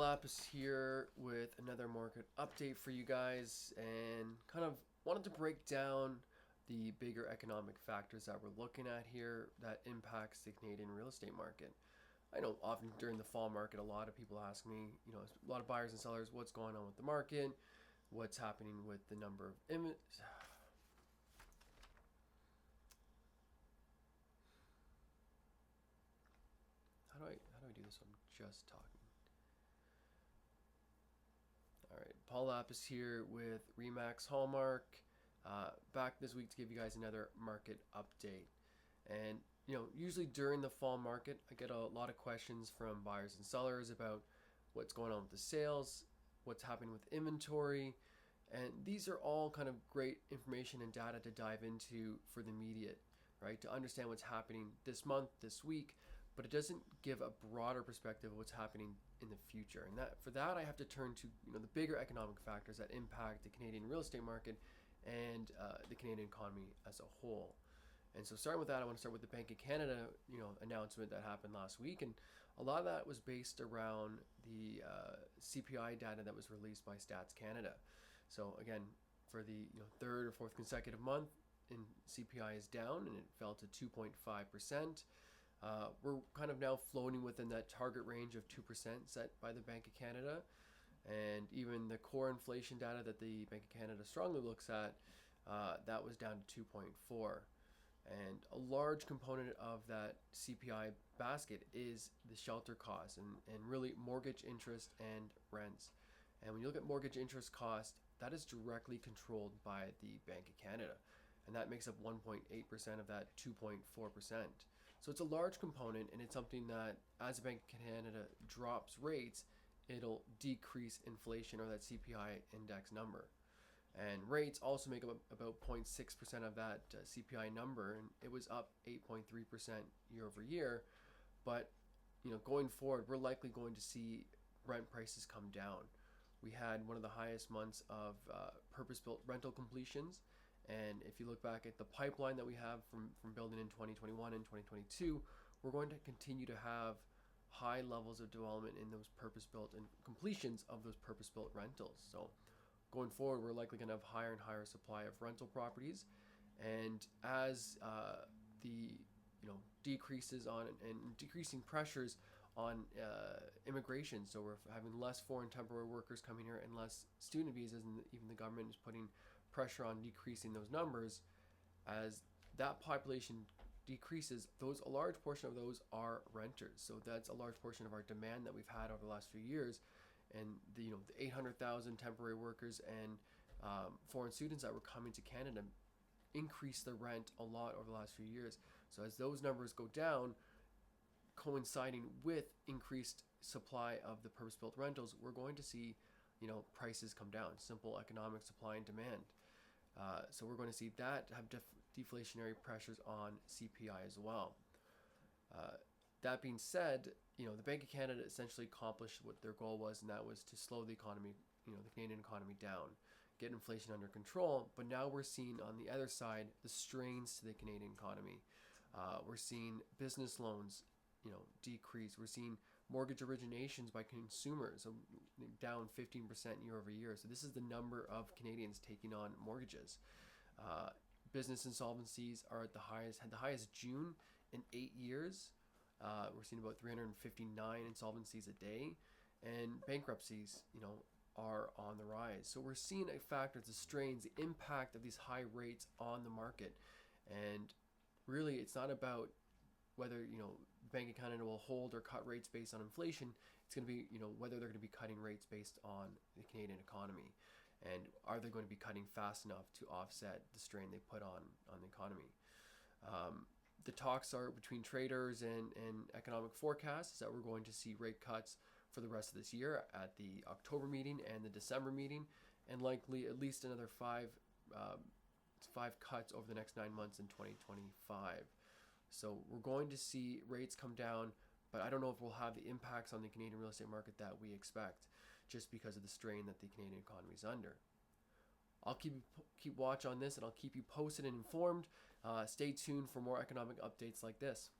Lapis here with another market update for you guys, and kind of wanted to break down the bigger economic factors that we're looking at here that impacts the Canadian real estate market. I know often during the fall market, a lot of people ask me, a lot of buyers and sellers, what's going on with the market, what's happening with the number of how do I do this? I'm just talking. All right, Paul Lapis here with Remax Hallmark, back this week to give you guys another market update. And usually during the fall market, I get a lot of questions from buyers and sellers about what's going on with the sales, what's happening with inventory, and these are all kind of great information and data to dive into for the immediate, right? To understand what's happening this month, this week, but it doesn't give a broader perspective of what's happening in the future. And for that, I have to turn to the bigger economic factors that impact the Canadian real estate market and the Canadian economy as a whole. And so starting with that, I want to start with the Bank of Canada, announcement that happened last week, and a lot of that was based around the CPI data that was released by Stats Canada. So again, for the third or fourth consecutive month, CPI is down and it fell to 2.5%. We're kind of now floating within that target range of 2% set by the Bank of Canada, and even the core inflation data that the Bank of Canada strongly looks at, that was down to 2.4. And a large component of that CPI basket is the shelter costs and really mortgage interest and rents. And when you look at mortgage interest cost, that is directly controlled by the Bank of Canada. And that makes up 1.8% of that 2.4%. So it's a large component, and it's something that as the Bank of Canada drops rates, it'll decrease inflation, or that CPI index number. And rates also make up about 0.6% of that CPI number, and it was up 8.3% year over year. But going forward, we're likely going to see rent prices come down. We had one of the highest months of purpose-built rental completions, and if you look back at the pipeline that we have from building in 2021 and 2022, we're going to continue to have high levels of development in those purpose-built and completions of those purpose-built rentals. So going forward, we're likely going to have higher and higher supply of rental properties, and as the decreases on and decreasing pressures on immigration, so we're having less foreign temporary workers coming here and less student visas, and even the government is putting pressure on decreasing those numbers. As that population decreases, a large portion of those are renters. So that's a large portion of our demand that we've had over the last few years, and the 800,000 temporary workers and foreign students that were coming to Canada increased the rent a lot over the last few years. So as those numbers go down, coinciding with increased supply of the purpose-built rentals, we're going to see prices come down. Simple economic supply and demand. So we're going to see that have deflationary pressures on CPI as well. That being said, the Bank of Canada essentially accomplished what their goal was, and that was to slow the economy, the Canadian economy down, get inflation under control. But now we're seeing on the other side the strains to the Canadian economy. We're seeing business loans, decrease. We're seeing mortgage originations by consumers down 15% year over year. So this is the number of Canadians taking on mortgages. Business insolvencies are had the highest June in 8 years. We're seeing about 359 insolvencies a day, and bankruptcies, are on the rise. So we're seeing a factor, the strains, the impact of these high rates on the market. And really, it's not about whether Bank of Canada will hold or cut rates based on inflation. It's going to be whether they're going to be cutting rates based on the Canadian economy, and are they going to be cutting fast enough to offset the strain they put on the economy. The talks are between traders and economic forecasts that we're going to see rate cuts for the rest of this year at the October meeting and the December meeting, and likely at least another five cuts over the next 9 months in 2025. So we're going to see rates come down, but I don't know if we'll have the impacts on the Canadian real estate market that we expect, just because of the strain that the Canadian economy is under. I'll keep watch on this, and I'll keep you posted and informed. Stay tuned for more economic updates like this.